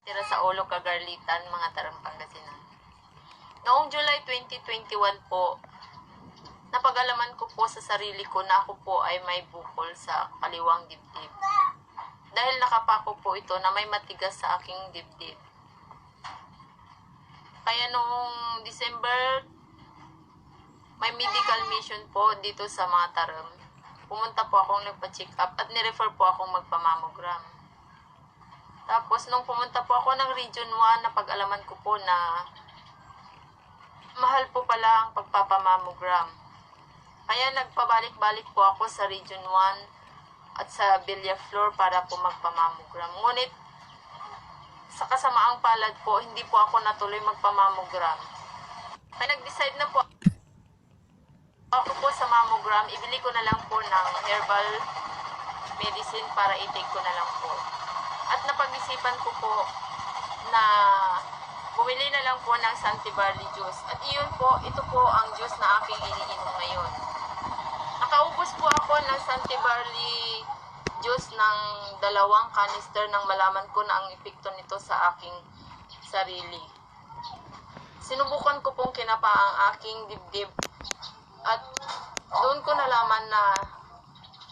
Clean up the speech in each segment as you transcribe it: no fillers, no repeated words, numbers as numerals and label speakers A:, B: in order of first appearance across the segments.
A: Tira sa Olo, Cagarlitan, mga Tarang, Pangasinan. Noong July 2021 po, napag-alaman ko po sa sarili ko na ako po ay may bukol sa kaliwang dibdib. Dahil nakapako po ito na may matigas sa aking dibdib. Kaya noong December, may medical mission po dito sa mga Tarang. Pumunta po akong nagpa-check up at nirefer po akong magpamammogram. Tapos nung pumunta po ako ng Region 1, napag-alaman ko po na mahal po pala ang pagpapamammogram. Kaya nagpabalik-balik po ako sa Region 1 at sa Villaflor para po magpamammogram. Ngunit sa kasamaang palad po, hindi po ako natuloy magpamammogram. Kaya nag-decide na po ako po sa mammogram, ibili ko na lang po ng herbal medicine para i-take ko na lang po. At napag-isipan ko po na bumili na lang po ng Santi Barley juice. At iyon po, ito po ang juice na aking iniinom ngayon. Nakaubos po ako ng Santi Barley juice ng 2 canister nang malaman ko na ang epekto nito sa aking sarili. Sinubukan ko pong kinapa ang aking dibdib at doon ko nalaman na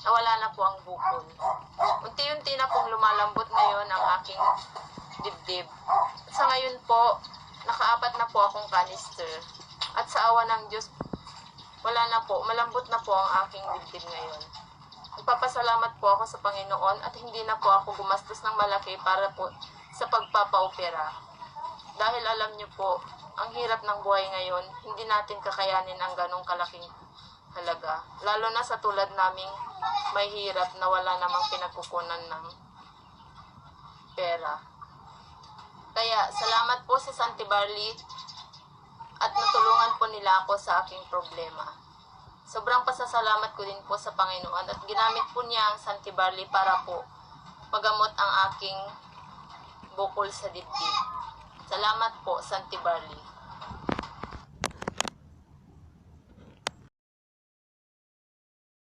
A: nawala na po ang bukol. Unti-unti na pong lumalambot ngayon ang aking dibdib. At sa ngayon po, naka-4 na po akong canister. At sa awa ng Diyos, wala na po, malambot na po ang aking dibdib ngayon. Nagpapasalamat po ako sa Panginoon at hindi na po ako gumastos ng malaki para po sa pagpapaopera. Dahil alam niyo po, ang hirap ng buhay ngayon, hindi natin kakayanin ang ganong kalaking halaga. Lalo na sa tulad naming may hirap na wala namang pinagkukunan ng pera. Kaya salamat po sa Santi Barley at natulungan po nila ako sa aking problema. Sobrang pasasalamat ko din po sa Panginoon at ginamit po niya ang Santi Barley para po magamot ang aking bukol sa dibdib. Salamat po, Santi Barley.